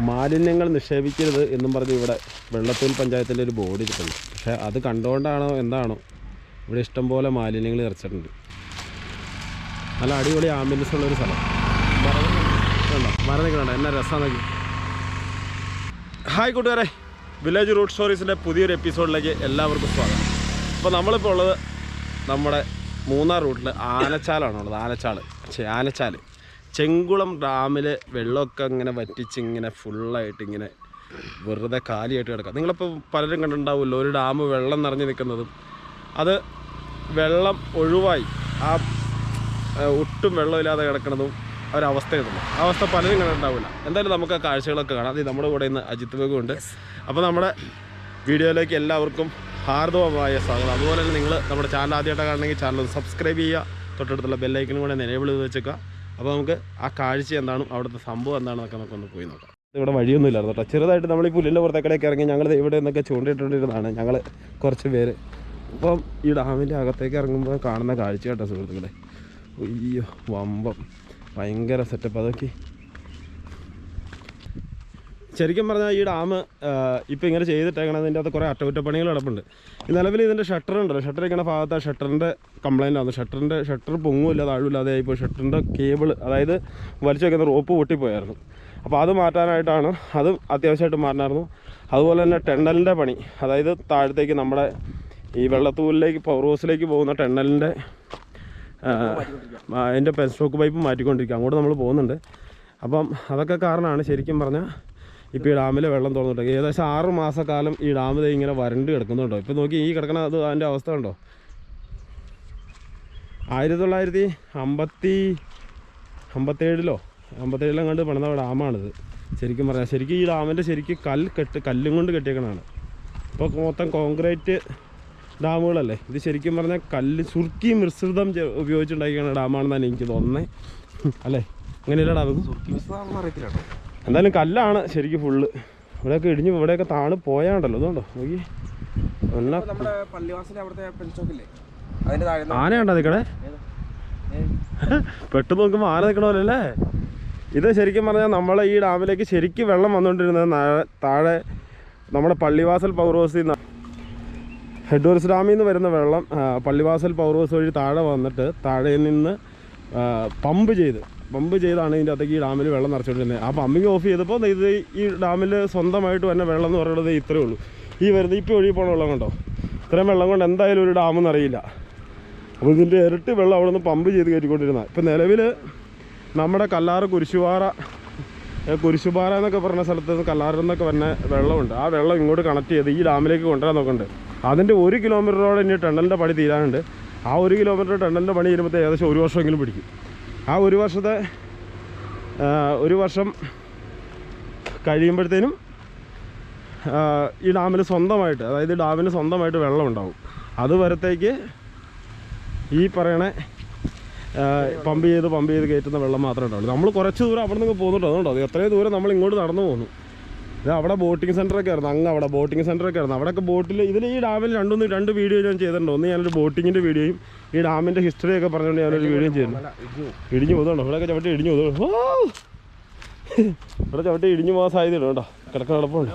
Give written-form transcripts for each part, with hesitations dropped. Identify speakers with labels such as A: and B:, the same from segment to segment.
A: മാലിന്യങ്ങൾ നിക്ഷേപിക്കരുത് എന്നും പറഞ്ഞ് ഇവിടെ വെള്ളത്തൂൽ പഞ്ചായത്തിൻ്റെ ഒരു ബോർഡ് ഇരിപ്പുണ്ട്. പക്ഷേ അത് കണ്ടുകൊണ്ടാണോ എന്താണോ ഇവിടെ ഇഷ്ടംപോലെ മാലിന്യങ്ങൾ നിറച്ചിട്ടുണ്ട്. നല്ല അടിപൊളി ആംബിയൻസ് ഉള്ളൊരു സ്ഥലം. മരം നിൽക്കണുണ്ട്, എന്നാ രസമാണെങ്കിൽ. ഹായ് കൂട്ടുകാരെ, വില്ലേജ് റൂട്ട് സ്റ്റോറീസിൻ്റെ പുതിയൊരു എപ്പിസോഡിലേക്ക് എല്ലാവർക്കും സ്വാഗതം. അപ്പോൾ നമ്മളിപ്പോൾ ഉള്ളത് നമ്മുടെ മൂന്നാർ റൂട്ടിൽ ആനച്ചാലാണുള്ളത്. ആനച്ചാൽ ചെങ്കുളം ഡാമിൽ വെള്ളമൊക്കെ ഇങ്ങനെ വറ്റിച്ച് ഇങ്ങനെ ഫുള്ളായിട്ട് ഇങ്ങനെ വെറുതെ കാലിയായിട്ട് കിടക്കുക. നിങ്ങളിപ്പോൾ പലരും കണ്ടിട്ടുണ്ടാവുമല്ലോ, ഒരു ഡാം വെള്ളം നിറഞ്ഞ് നിൽക്കുന്നതും അത് വെള്ളം ഒഴിവായി ആ ഒട്ടും വെള്ളമില്ലാതെ കിടക്കുന്നതും ഒരവസ്ഥ കിട്ടുന്നു. ആ അവസ്ഥ പലരും കണ്ടിട്ടുണ്ടാവില്ല. എന്തായാലും നമുക്ക് ആ കാഴ്ചകളൊക്കെ കാണാം. അത് നമ്മുടെ കൂടെ ഇന്ന് അജിത് ബേഗുണ്ട്. അപ്പോൾ നമ്മുടെ വീഡിയോയിലേക്ക് എല്ലാവർക്കും ഹാർദവമായ സ്വാഗതം. അതുപോലെ തന്നെ നിങ്ങൾ നമ്മുടെ ചാനൽ ആദ്യമായിട്ട് കാണണമെങ്കിൽ ചാനൽ സബ്സ്ക്രൈബ് ചെയ്യുക, തൊട്ടടുത്തുള്ള ബെല്ലൈക്കനും കൂടെ എനേബിൾ ചെയ്ത് വെച്ചേക്കുക. അപ്പോൾ നമുക്ക് ആ കാഴ്ച എന്താണ്, അവിടുത്തെ സംഭവം എന്താണെന്നൊക്കെ നമുക്കൊന്ന് പോയി നോക്കാം. ഇവിടെ വഴിയൊന്നും ഇല്ലായിരുന്നു കേട്ടോ. ചെറുതായിട്ട് നമ്മൾ ഈ പുല്ലിൻ്റെ പുറത്തേക്കിടയ്ക്ക് ഇറങ്ങി ഞങ്ങൾ ഇവിടെ നിന്നൊക്കെ ചൂണ്ടിട്ടുണ്ടിരുന്നതാണ് ഞങ്ങൾ കുറച്ച് പേര്. അപ്പം ഈ ഡാമിൻ്റെ അകത്തേക്ക് ഇറങ്ങുമ്പോൾ കാണുന്ന കാഴ്ച കേട്ടോ സുഹൃത്തുക്കളെ. അയ്യോ വമ്പം ഭയങ്കര സെറ്റപ്പ്. അതൊക്കെ ശരിക്കും പറഞ്ഞാൽ ഈ ഡാം ഇപ്പോൾ ഇങ്ങനെ ചെയ്തിട്ടേക്കണം. അതിൻ്റെ അകത്ത് കുറേ അറ്റകുറ്റപ്പണികൾ കിടപ്പുണ്ട്. ഈ നിലവിൽ ഇതിൻ്റെ ഷട്ടർ ഉണ്ടല്ലോ, ഷട്ടർ ഇങ്ങനെ ഭാഗത്ത് ആ ഷട്ടറിൻ്റെ കംപ്ലൈൻ്റ് ആണ്. ഷട്ടർ പൊങ്ങുമില്ല, താഴുമില്ലാതെ ഇപ്പോൾ ഷട്ടറിൻ്റെ കേബിൾ, അതായത് വലിച്ചു വയ്ക്കുന്ന റോപ്പ് പൊട്ടിപ്പോയായിരുന്നു. അപ്പോൾ അത് മാറ്റാനായിട്ടാണ്, അതും അത്യാവശ്യമായിട്ട് മാറ്റണമായിരുന്നു. അതുപോലെ തന്നെ ടെണ്ണലിൻ്റെ പണി, അതായത് താഴത്തേക്ക് നമ്മുടെ ഈ വെള്ളത്തൂലിലേക്ക് പവർ ഹൗസിലേക്ക് പോകുന്ന ടെണ്ണലിൻ്റെ അതിൻ്റെ പെൻസ്റ്റോക്ക് പൈപ്പ് മാറ്റിക്കൊണ്ടിരിക്കുക. അങ്ങോട്ട് നമ്മൾ പോകുന്നുണ്ട്. അപ്പം അതൊക്കെ കാരണമാണ് ശരിക്കും പറഞ്ഞാൽ ഇപ്പോൾ ഈ ഡാമിൽ വെള്ളം തുറന്നിട്ട് ഏകദേശം 6 മാസക്കാലം ഈ ഡാമിൽ ഇങ്ങനെ വരണ്ട് കിടക്കുന്നുണ്ടോ. ഇപ്പോൾ നോക്കി ഈ കിടക്കണ അത് അതിൻ്റെ അവസ്ഥ ഉണ്ടോ. 1957 കണ്ട് പണിത ഡാമാണിത്. ശരിക്കും പറഞ്ഞാൽ ശരിക്കും ഈ ഡാമിൻ്റെ കല്ലും കൊണ്ട് കെട്ടിയേക്കണതാണ്. ഇപ്പോൾ മൊത്തം കോൺക്രീറ്റ് ഡാമുകളല്ലേ ഇത്. ശരിക്കും പറഞ്ഞാൽ സുർക്കി മിശ്രിതം ഉപയോഗിച്ചുണ്ടാക്കിയാണ് ഡാമാണെന്നാണ് എനിക്ക് തോന്നുന്നത്, അല്ലേ? അങ്ങനെയല്ല ഡാം അറിയത്തില്ല. എന്തായാലും കല്ലാണ് ശരിക്കും ഫുള്ള്. ഇവിടെയൊക്കെ ഇടിഞ്ഞ് ഇവിടെയൊക്കെ താണ് പോയാണ്ടല്ലോ. അതുകൊണ്ടോ നോക്കി ആനയുണ്ടോ നിൽക്കണേ. പെട്ടെന്ന് നോക്കുമ്പോൾ ആന നിൽക്കണമല്ലേ. ഇത് ശരിക്കും പറഞ്ഞാൽ നമ്മളെ ഈ ഡാമിലേക്ക് ശരിക്കും വെള്ളം വന്നുകൊണ്ടിരുന്നത് താഴെ നമ്മുടെ പള്ളിവാസൽ പവർ ഹൗസിൽ നിന്ന്, ഹെഡ് ഹോഴ്സ് ഡാമിൽ നിന്ന് വരുന്ന വെള്ളം പള്ളിവാസൽ പവർ ഹൗസ് വഴി താഴെ വന്നിട്ട് താഴെ നിന്ന് പമ്പ് ചെയ്താണ് ഇതിൻ്റെ അകത്തേക്ക് ഈ ഡാമിൽ വെള്ളം നിറച്ചുകൊണ്ടിരുന്നത്. ആ പമ്പിങ് ഓഫ് ചെയ്തപ്പോൾ ഇത് ഈ ഡാമിൽ സ്വന്തമായിട്ട് തന്നെ വെള്ളം എന്ന് പറയുന്നത് ഇത്രയേ ഉള്ളൂ. ഈ വരുന്നത് ഇപ്പോൾ ഒഴുകി പോകണ വെള്ളം കൊണ്ടോ, ഇത്രയും വെള്ളം കൊണ്ട് എന്തായാലും ഒരു ഡാമെന്ന് അറിയില്ല. അപ്പോൾ ഇതിൻ്റെ ഇരട്ടി വെള്ളം അവിടെ നിന്ന് പമ്പ് ചെയ്ത് കയറ്റിക്കൊണ്ടിരുന്നത്. ഇപ്പം നിലവിൽ നമ്മുടെ കല്ലാറ് കുരിശുപാറ എന്നൊക്കെ പറഞ്ഞ സ്ഥലത്ത് നിന്ന് കല്ലാറിൽ നിന്നൊക്കെ വരുന്ന വെള്ളമുണ്ട്. ആ വെള്ളം ഇങ്ങോട്ട് കണക്ട് ചെയ്ത് ഈ ഡാമിലേക്ക് കൊണ്ടുവരാൻ നോക്കുന്നുണ്ട്. അതിൻ്റെ 1 കിലോമീറ്ററോടെ ഇനി ടണലിൻ്റെ പണി തീരാനുണ്ട്. ആ 1 കിലോമീറ്റർ ടണലിൻ്റെ പണി ചെയ്യുമ്പോൾ ഏകദേശം 1 വർഷമെങ്കിലും പിടിക്കും. ആ 1 വർഷം കഴിയുമ്പോഴത്തേനും ഈ ഡാമിന് സ്വന്തമായിട്ട്, അതായത് ഡാമിന് സ്വന്തമായിട്ട് വെള്ളം ഉണ്ടാവും. അതുവരത്തേക്ക് ഈ പറയണ പമ്പ് ചെയ്ത് കയറ്റുന്ന വെള്ളം മാത്രമേ ഉണ്ടാവുള്ളൂ. നമ്മൾ കുറച്ച് ദൂരം അവിടെ നിന്ന് പോകുന്നുണ്ടോ, അതുകൊണ്ടോ എത്രയും ദൂരം നമ്മൾ ഇങ്ങോട്ട് നടന്നു പോകുന്നു. ഇത് അവിടെ ബോട്ടിംഗ് സെൻ്ററൊക്കെ ആയിരുന്നു, അങ്ങ് അവിടെ ബോട്ടിംഗ് സെൻ്ററൊക്കെ ആയിരുന്നു. അവിടെയൊക്കെ ബോട്ടിൽ ഇതിൽ ഈ ഡാമിൽ 2 വീഡിയോ ഞാൻ ചെയ്തിട്ടുണ്ട്. ഒന്ന് ഞാനൊരു ബോട്ടിങ്ങിൻ്റെ വീഡിയോയും ഈ ഡാമിൻ്റെ ഹിസ്റ്ററിയൊക്കെ പറഞ്ഞുകൊണ്ട് ഞാനൊരു വീഡിയോ ചെയ്തിട്ടുണ്ട്. ഇടിഞ്ഞു പോകുന്നുണ്ടോ, ഇവിടെയൊക്കെ ചവിട്ടി ഇടിഞ്ഞു പോകുന്നു. ഇവിടെ ചവിട്ടി ഇടിഞ്ഞു പോകാൻ സാധ്യതയുണ്ട് കേട്ടോ, കിടക്കാൻ എളുപ്പമുണ്ട്.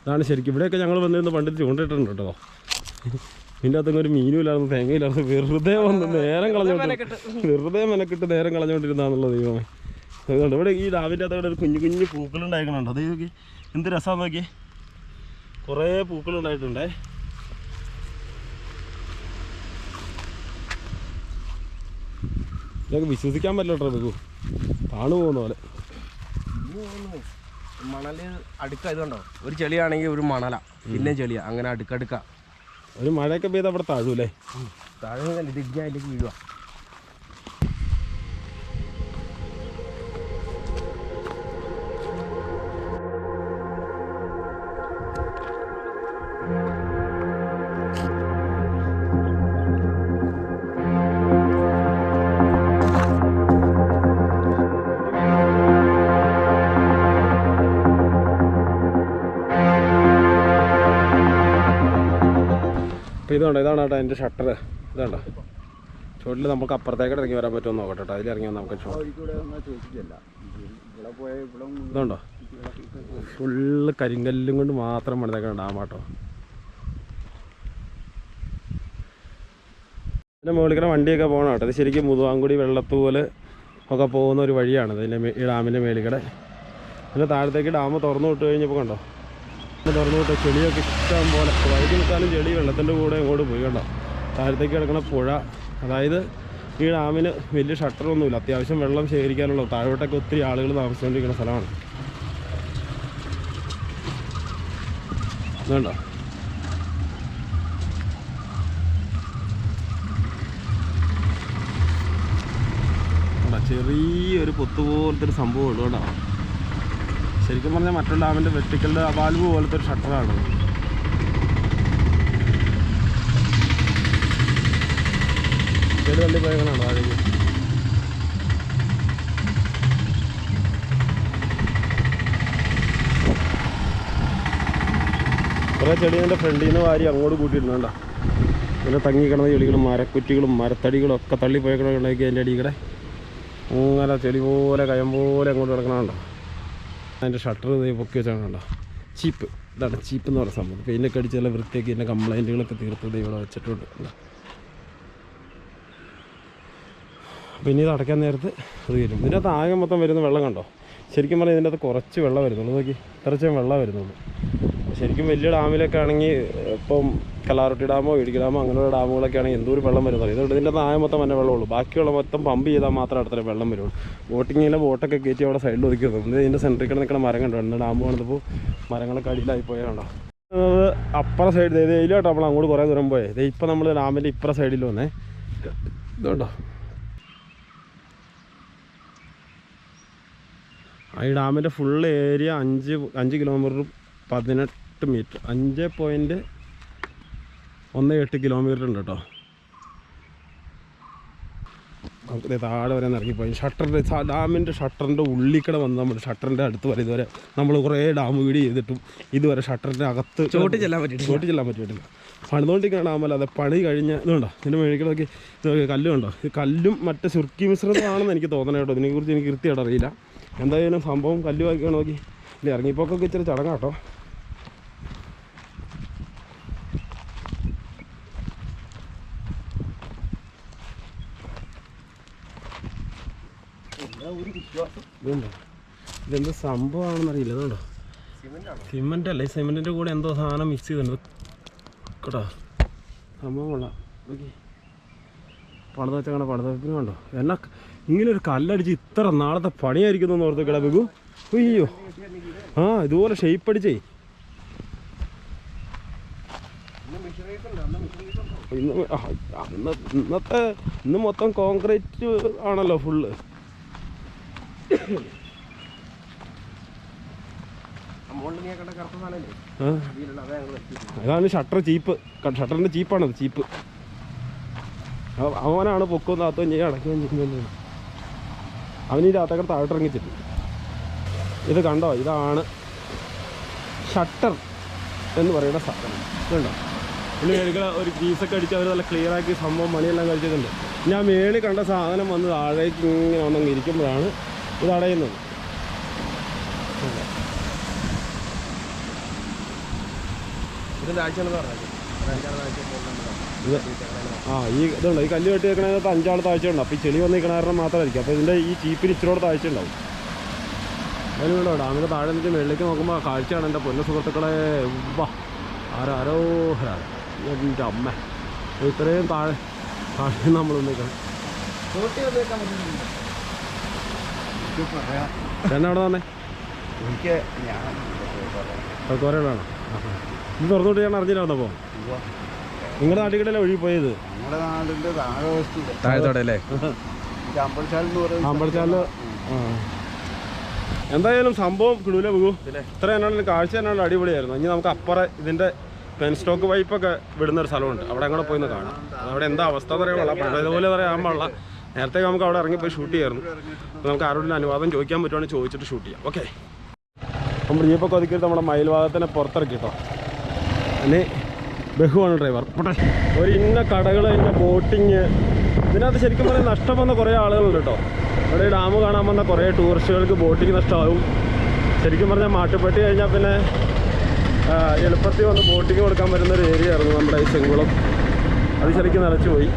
A: അതാണ് ശരിക്കും ഇവിടെയൊക്കെ ഞങ്ങൾ വന്നിരുന്ന് പണ്ടിട്ട് ചൂണ്ടിട്ടുണ്ട് കേട്ടോ. ഇതിൻ്റെ അകത്തൊക്കെ ഒരു മീനും ഇല്ലായിരുന്നു, തേങ്ങയില്ലായിരുന്നു. വെറുതെ വന്ന് നേരം കളഞ്ഞുകൊണ്ടിരുന്നാന്നുള്ള ദൈവമേ. അതുകൊണ്ട് ഇവിടെ ഈ ഡാമിൻ്റെ അകത്ത് ഒരു കുഞ്ഞു പൂക്കളുണ്ടായിരിക്കണുണ്ട്. അത് നോക്കി എന്ത് രസമാണെന്ന് നോക്കി, കുറേ പൂക്കളുണ്ടായിട്ടുണ്ടേ. ഇതൊക്കെ വിശ്വസിക്കാൻ പറ്റില്ല കേട്ടോ. ബഹു താണു പോകുന്ന പോലെ
B: മണല് അടുക്കായതുകൊണ്ടോ. ഒരു ചെളിയാണെങ്കിൽ ഒരു മണല, പിന്നെ ചെളിയാ, അങ്ങനെ അടുക്കടുക്ക.
A: ഒരു മഴയൊക്കെ പെയ്ത് അവിടെ താഴൂല്ലേ.
B: താഴെ ഇത് ഇടിഞ്ഞാലേക്ക് വീഴുക.
A: അപ്പോൾ ഇതുണ്ട്, ഇതാണ് കേട്ടോ എൻ്റെ ഷട്ടർ. ഇതുണ്ടോ ചോട്ടിൽ നമുക്ക് അപ്പുറത്തേക്ക് ഇറങ്ങി വരാൻ പറ്റുമോ നോക്കട്ടെ കേട്ടോ. അതിലിറങ്ങി വന്നാൽ നമുക്ക് ഇതുണ്ടോ ഫുള്ള് കരിങ്കല്ലും കൊണ്ട് മാത്രം പണിതേക്കണം ഡാമാട്ടോ. ഇതിൻ്റെ മുകളിൽ വണ്ടിയൊക്കെ പോകണം കേട്ടോ. ഇത് ശരിക്കും മുതുവാങ്കുടി വെള്ളത്തൂല് ഒക്കെ പോകുന്ന ഒരു വഴിയാണ് ഇതിൻ്റെ ഈ ഡാമിൻ്റെ മേളിക്കടെ. പിന്നെ താഴത്തേക്ക് ഡാം തുറന്നു വിട്ട് കഴിഞ്ഞപ്പോൾ കണ്ടോ തുറന്നു വിട്ട് ചെളിയൊക്കെ ഇഷ്ടം പോലെ വൈകി നിൽക്കാനും ചെളി വെള്ളത്തിൻ്റെ കൂടെ ഇങ്ങോട്ട് പോയി കണ്ടോ. താഴത്തേക്ക് കിടക്കുന്ന പുഴ, അതായത് ഈ ഡാമിന് വലിയ ഷട്ടറൊന്നുമില്ല, അത്യാവശ്യം വെള്ളം ശേഖരിക്കാനുള്ള താഴോട്ടൊക്കെ ഒത്തിരി ആളുകൾ താമസിച്ചുകൊണ്ടിരിക്കുന്ന സ്ഥലമാണ്. ഇതുണ്ടോ ചെറിയൊരു പൊത്ത് പോലത്തെ ഒരു സംഭവം ഉള്ളു കേട്ടോ. ശരിക്കും പറഞ്ഞാൽ മറ്റുള്ള ഡാമിൻ്റെ വെർട്ടിക്കലിൻ്റെ വാൽവ് പോലത്തെ ഒരു ഷട്ടറാണ്. ചെടി വണ്ടി പോയതാണോ താഴേക്ക്. കുറേ ചെടി എൻ്റെ ഫ്രണ്ടിൽ നിന്ന് വാരി അങ്ങോട്ട് കൂട്ടിയിരുന്നു കേട്ടോ. പിന്നെ തങ്ങിക്കിടന്ന ചെടികളും മരക്കുറ്റികളും മരത്തടികളും ഒക്കെ തള്ളിപ്പോയക്കണക്കി അതിൻ്റെ അടിയിൽക്കൂടെ അങ്ങനെ ചെടി പോലെ കയം പോലെ അങ്ങോട്ട് കിടക്കണുണ്ടോ. അതിൻ്റെ ഷട്ടർ ഇത് പൊക്കി വെച്ചാണ് കണ്ടോ. ചീപ്പ്, ഇതാണ് ചീപ്പ് എന്ന് പറയുന്ന സംഭവം. പെയിൻ്റൊക്കെ അടിച്ച് നല്ല വൃത്തിയാക്കി ഇതിൻ്റെ കംപ്ലൈൻറ്റുകളൊക്കെ തീർത്തത് ഇവിടെ വെച്ചിട്ടുണ്ട്. പിന്നെ ഇത് അടയ്ക്കാൻ നേരത്ത് അത് വരും. ഇതിൻ്റെ അകത്ത് ആകെ മൊത്തം വരുന്ന വെള്ളം കണ്ടോ. ശരിക്കും പറഞ്ഞാൽ ഇതിൻ്റെ അകത്ത് കുറച്ച് വെള്ളം വരുന്നുള്ളൂ. നോക്കി ഇത്രച്ചും വെള്ളം വരുന്നുള്ളൂ. ശരിക്കും വലിയ ഡാമിലൊക്കെ ആണെങ്കിൽ ഇപ്പം കല്ലാറൊട്ടി ഡാമോ ഇടുക്കി ഡാമോ അങ്ങനെയുള്ള ഡാമുകളൊക്കെ ആണെങ്കിൽ എന്തോരം വെള്ളം വരുന്നത്. ഇതുകൊണ്ട് ഇതിൻ്റെ ആയ മൊത്തം തന്നെ വെള്ളമുള്ളൂ. ബാക്കിയുള്ള മൊത്തം പമ്പ് ചെയ്താൽ മാത്രം അടുത്ത വെള്ളം വരുള്ളൂ. ബോട്ടിങ്ങിലെ ബോട്ടൊക്കെ കയറ്റി അവിടെ സൈഡിൽ ഒതുക്കി വെക്കും. ഇതിൻ്റെ സെൻറ്ററിൽ കിടന്ന് നിൽക്കുന്ന മരം കണ്ടോ. ഇന്ന് ഡാം കാണുന്നപ്പോൾ മരങ്ങളൊക്കെ അടിയിലായി പോയാണ്ടോ. അത് അപ്പുറ സൈഡ് ഇതിലോട്ടോ നമ്മൾ അങ്ങോട്ട് കുറേ ദൂരം പോയേ. ഇത് ഇപ്പം നമ്മൾ ഡാമിൻ്റെ ഇപ്പുറ സൈഡിൽ വന്നേ. ഇതുണ്ടോ ഈ ഡാമിൻ്റെ full area 5 kilometre 18 metre 5.18 kilometre ഉണ്ട് കേട്ടോ. നമുക്ക് താഴെ വരെ ഇറങ്ങിപ്പോയി. ഷട്ടറിൻ്റെ ഡാമിൻ്റെ ഷട്ടറിൻ്റെ ഉള്ളിക്കട വന്ന് നമ്മൾ ഷട്ടറിൻ്റെ അടുത്ത് വരെ ഇതുവരെ നമ്മൾ കുറേ ഡാം വീഡിയോ ചെയ്തിട്ടും ഇതുവരെ ഷട്ടറിൻ്റെ അകത്ത് ചോട്ടി ചെല്ലാൻ പറ്റിയിട്ടില്ല. പണിതുകൊണ്ടിരിക്കുന്ന ഡാമല്ല, അത് പണി കഴിഞ്ഞ ഇതുണ്ടോ. ഇതിൻ്റെ മേളിക്കടൊക്കെ ഇതൊക്കെ കല്ലുണ്ടോ. ഇത് കല്ലും മറ്റേ സുർക്കി മിശ്രിതമാണെന്ന് എനിക്ക് തോന്നണം കേട്ടോ. ഇതിനെക്കുറിച്ച് എനിക്ക് കൃത്യമായിട്ട് അറിയില്ല. എന്തായാലും സംഭവം കല്ല് വായിക്കാൻ നോക്കി. ഇല്ല ഇറങ്ങിപ്പോക്കൊക്കെ ഇച്ചിരി ചടങ്ങാട്ടോ. ഇതെന്ത് സംഭവമാണെന്നറിയില്ല. അതുകൊണ്ടോ സിമെൻ്റ് അല്ല, ഈ സിമെൻറ്റിൻ്റെ കൂടെ എന്തോ സാധനം മിക്സ് ചെയ്തിട്ടുണ്ട് കേട്ടോ. സംഭവം കൊള്ളാം. ഓക്കെ പണിത വെച്ചാൽ പണിതപ്പിന് കണ്ടോ. എന്നാ ഇങ്ങനൊരു കല്ലടിച്ച് ഇത്ര നാളത്തെ പണിയായിരിക്കുന്നു എന്ന് ഓർത്ത് കിടക്കും. അയ്യോ ആ ഇതുപോലെ ഷേപ്പ് അടിച്ചേ. ഇന്ന് മൊത്തം കോൺക്രീറ്റ് ആണല്ലോ ഫുള്ള്. അതാണ് ഷട്ടർ ചീപ്പ്. ഷട്ടറിൻ്റെ ചീപ്പാണത്, ചീപ്പ്. അവനാണ് പൊക്കവും താത്തവും ചെയ്യാൻ അടക്കുകയും ചെയ്യുന്നത്. അവനീ രാത്രി താഴോട്ടിറങ്ങിച്ചിട്ട് ഇത് കണ്ടോ. ഇതാണ് ഷട്ടർ എന്ന് പറയുന്ന സാധനം. ഇതുണ്ടോ പിന്നെ മേളിക്കട ഒരു പീസൊക്കെ അടിച്ച് അവർ നല്ല ക്ലിയറാക്കി സംഭവം മണിയെല്ലാം കഴിച്ചിട്ടുണ്ട്. ഞാൻ മേളിൽ കണ്ട സാധനം വന്ന് താഴേക്ക് ഇങ്ങനെ വന്നങ്ങ് ഇരിക്കുമ്പോഴാണ് ഇത് അടയുന്നത്. ഈ ഇതുണ്ട്. ഈ കല്ല് കെട്ടി വെക്കണതിനകത്ത് 5 ആൾ താഴ്ച ഉണ്ടാവും. അപ്പോൾ ഈ ചെളി വന്ന് നിൽക്കണ കാരണം മാത്രമായിരിക്കും. അപ്പോൾ ഇതിൻ്റെ ഈ ചീപ്പിന് ഇച്ചിരിയോടെ താഴ്ച ഉണ്ടാവും. അതിന് വേണ്ടോ ഡാമിൻ്റെ താഴെ നിന്നിട്ട് മേളിലേക്ക് നോക്കുമ്പോൾ കാഴ്ചയാണ് എൻ്റെ പൊന്ന സുഹൃത്തുക്കളെ. ആരോഹരാണ് എൻ്റെ അമ്മ. ഇത്രയും താഴെ നമ്മൾ നിൽക്കണം. എന്നാ അവിടെ തന്നെ കുറേടാണോ ഇത് തുറന്നുകൊണ്ട് ഞാൻ അറിഞ്ഞില്ലായിരുന്നപ്പോൾ. നിങ്ങളുടെ നാട്ടിൽ ഒഴുകി പോയത് താഴത്തോടെ അമ്പലച്ചാലിൽ. എന്തായാലും സംഭവം കിടൂല പോകും. ഇത്ര എന്നാലും കാഴ്ച എന്നാലും അടിപൊളിയായിരുന്നു. ഇനി നമുക്ക് അപ്പുറം ഇതിൻ്റെ പെൻ സ്റ്റോക്ക് പൈപ്പൊക്കെ വിടുന്നൊരു സ്ഥലമുണ്ട്. അവിടെ അങ്ങനെ പോയി കാണാം. അവിടെ എന്താ അവസ്ഥ എന്ന് പറയുമ്പോൾ പഴയതുപോലെ പറയാൻ പാടില്ല. നേരത്തെ നമുക്ക് അവിടെ ഇറങ്ങിപ്പോയി ഷൂട്ട് ചെയ്യായിരുന്നു. നമുക്ക് ആരോടും അനുവാദം ചോദിക്കാൻ പറ്റുവാണെങ്കിൽ ചോദിച്ചിട്ട് ഷൂട്ട് ചെയ്യാം. ഓക്കെ നമ്മൾ ജീപ്പൊക്കെ ഒതുക്കിയിട്ട് നമ്മുടെ മയിൽഭാഗത്തിനെ പുറത്തിറക്കി കേട്ടോ. ഇനി ബഹുവാണ് ഡ്രൈവർ. ഒരു ഇന്ന കടകൾ, ഇന്ന ബോട്ടിങ്, ഇതിനകത്ത് ശരിക്കും പറഞ്ഞാൽ നഷ്ടം വന്ന കുറേ ആളുകളുണ്ട് കേട്ടോ. ഇവിടെ ഡാം കാണാൻ വന്ന കുറേ ടൂറിസ്റ്റുകൾക്ക് ബോട്ടിങ് നഷ്ടമാകും. ശരിക്കും പറഞ്ഞാൽ മാട്ടുപ്പെട്ടി കഴിഞ്ഞാൽ പിന്നെ എളുപ്പത്തിൽ വന്ന് ബോട്ടിങ് കൊടുക്കാൻ പറ്റുന്നൊരു ഏരിയ ആയിരുന്നു നമ്മുടെ ഈ ചെങ്കുളം. അത് ശരിക്കും നിറച്ചു പോയി.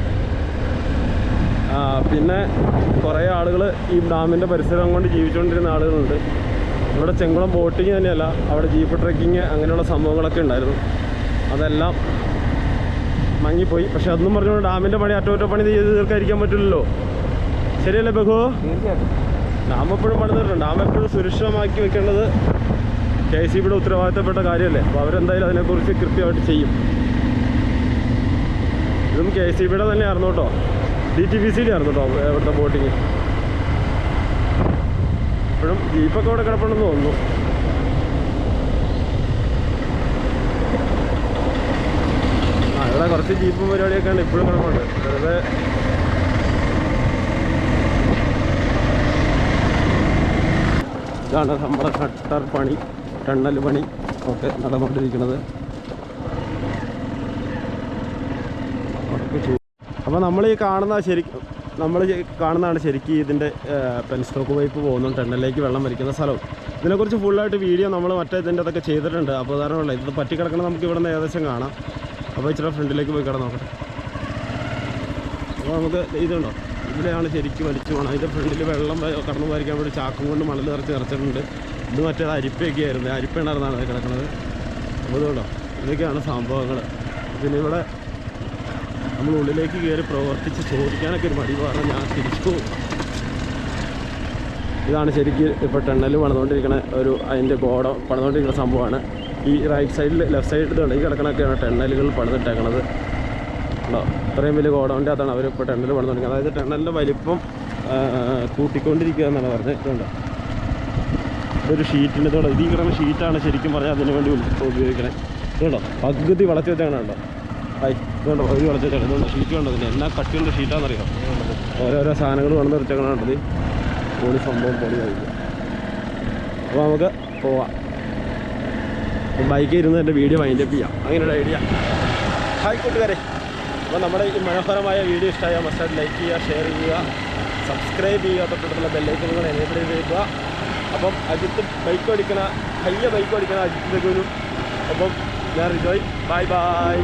A: പിന്നെ കുറേ ആളുകൾ ഈ ഡാമിൻ്റെ പരിസരം കൊണ്ട് ജീവിച്ചുകൊണ്ടിരുന്ന ആളുകളുണ്ട്. ഇവിടെ ചെങ്കുളം ബോട്ടിങ് തന്നെയല്ല, അവിടെ ജീപ്പ് ട്രെക്കിങ് അങ്ങനെയുള്ള സംഭവങ്ങളൊക്കെ ഉണ്ടായിരുന്നു. അതെല്ലാം മങ്ങിപ്പോയി. പക്ഷെ അതൊന്നും പറഞ്ഞുകൊണ്ട് ഡാമിൻ്റെ പണി അറ്റകുറ്റപ്പണി ചെയ്ത് തീർക്കാതിരിക്കാൻ പറ്റില്ലല്ലോ. ശരിയല്ലേ ബഹു?
B: തീർച്ചയായിട്ടും
A: ഡാം എപ്പോഴും പണിതിട്ടുണ്ട്. ഡാം എപ്പോഴും സുരക്ഷിതമാക്കി വെക്കേണ്ടത് KCBയുടെ ഉത്തരവാദിത്തപ്പെട്ട കാര്യമല്ലേ. അപ്പോൾ അവരെന്തായാലും അതിനെക്കുറിച്ച് കൃത്യമായിട്ട് ചെയ്യും. ഇതും KCBയുടെ തന്നെയായിരുന്നു കേട്ടോ. DTPCയുടെ ആയിരുന്നു കേട്ടോ ഇവിടുത്തെ ബോട്ടിങ്. ഇപ്പോഴും ജീപ്പൊക്കെ അവിടെ കിടപ്പുണ്ടെന്ന് തോന്നുന്നു. ഇവിടെ കുറച്ച് ജീപ്പും പരിപാടിയൊക്കെയാണ് ഇപ്പോഴും കിടപ്പുണ്ട്. വെറുതെ ഇതാണ് നമ്മുടെ ഷട്ടർ പണി, ടണ്ണൽ പണി ഒക്കെ നടന്നുകൊണ്ടിരിക്കുന്നത്. അപ്പോൾ നമ്മൾ ഈ കാണുന്നതാണ് ശരിക്കും ഇതിൻ്റെ പെൻസ്റ്റോക്ക് പൈപ്പ് പോകുന്നു ടണ്ണലിലേക്ക് വെള്ളം വലിക്കുന്ന സ്ഥലവും. ഇതിനെക്കുറിച്ച് ഫുള്ളായിട്ട് വീഡിയോ നമ്മൾ മറ്റേ ഇതിൻ്റെ അതൊക്കെ ചെയ്തിട്ടുണ്ട്. അപ്പോൾ ഉദാഹരണമല്ല, ഇത് പറ്റിക്കിടക്കണം നമുക്ക് ഇവിടെ നിന്ന് ഏകദേശം കാണാം. അപ്പോൾ ഇച്ചിരി ഫ്രണ്ടിലേക്ക് പോയി കിടന്ന് നോക്കട്ടെ. അപ്പോൾ നമുക്ക് ഇതുണ്ടോ, ഇതിലെയാണ് ശരിക്കും വലിച്ചു പോകണം. അതിൻ്റെ ഫ്രണ്ടിൽ വെള്ളം കടന്നു പോയിരിക്കാൻ വേണ്ടി ചാക്കും കൊണ്ട് മണൽ നിറച്ചിട്ടുണ്ട്. ഇത് മറ്റേത് അരിപ്പയൊക്കെ ആയിരുന്നു, അരിപ്പ ഉണ്ടായിരുന്നാണ് അത് കിടക്കുന്നത്. അപ്പോൾ ഇതുണ്ടോ, ഇതൊക്കെയാണ് സംഭവങ്ങൾ. പിന്നെ ഇവിടെ നമ്മൾ ഉള്ളിലേക്ക് കയറി പ്രവർത്തിച്ച് ചോദിക്കാനൊക്കെ ഒരു മടി കാരണം ഞാൻ തിരിച്ചു പോകും. ഇതാണ് ശരിക്കും ഇപ്പോൾ ടണ്ണൽ പണിതുകൊണ്ടിരിക്കുന്ന അതിൻ്റെ ഗോഡം പണിതുകൊണ്ടിരിക്കുന്ന സംഭവമാണ്. ഈ റൈറ്റ് സൈഡിൽ ലെഫ്റ്റ് സൈഡിൽ ഇതുണ്ട്, ഈ കിടക്കണൊക്കെയാണ് ടണ്ണലുകൾ പണിതിട്ടേക്കണത്. ഉണ്ടോ, ഇത്രയും വലിയ ഗോഡൗണിൻ്റെ അകത്താണ് അവരിപ്പോൾ ടണ്ണൽ പണിതുകൊണ്ടിരിക്കുന്നത്. അതായത് ടണ്ണലിൻ്റെ വലിപ്പം കൂട്ടിക്കൊണ്ടിരിക്കുക എന്നാണ് പറഞ്ഞത്. ഇതുണ്ട്, ഇതൊരു ഷീറ്റിൻ്റെ ഇതുകൊണ്ട് ഈ കിടന്ന ഷീറ്റാണ് ശരിക്കും പറഞ്ഞാൽ അതിന് വേണ്ടി ഉപയോഗിക്കണേ. ഇതുണ്ടോ, പകുതി വളച്ച് വെച്ചാണ് കേട്ടോ. ഇതുണ്ടോ, പകുതി വളച്ച് വെച്ചാണ്. ഇതുകൊണ്ട് ഷീറ്റ് വേണ്ടോ, ഇതിന് എന്നാ കട്ടിയുള്ള ഷീറ്റാണെന്നറിയാം. ഓരോരോ സാധനങ്ങൾ വന്ന് വെച്ചേക്കണത് പൊളി സംഭവം പൊളിയായിരിക്കും. അപ്പോൾ നമുക്ക് പോവാം. ബൈക്കിൽ ഇരുന്ന് എൻ്റെ വീഡിയോ വൈൻഡപ്പ് ചെയ്യാം, അങ്ങനെയുള്ള ഐഡിയ. ഹായ് കൂട്ടുകാരെ, അപ്പോൾ നമ്മുടെ ഈ മനോഹരമായ വീഡിയോ ഇഷ്ടമായ മസ്റ്റായിട്ട് ലൈക്ക് ചെയ്യുക, ഷെയർ ചെയ്യുക, സബ്സ്ക്രൈബ് ചെയ്യുക, തൊട്ടിട്ടുള്ള ബെല്ലൈക്കൻ നിങ്ങൾ എനേബിൾ ചെയ്ത് വെക്കുക. അപ്പം അജിത്ത് ബൈക്ക് ഓടിക്കണ ബൈക്ക് ഓടിക്കണ അജിത്ത് ബഗുനും. അപ്പം ഞാൻ റിജോയ്. Bye bye.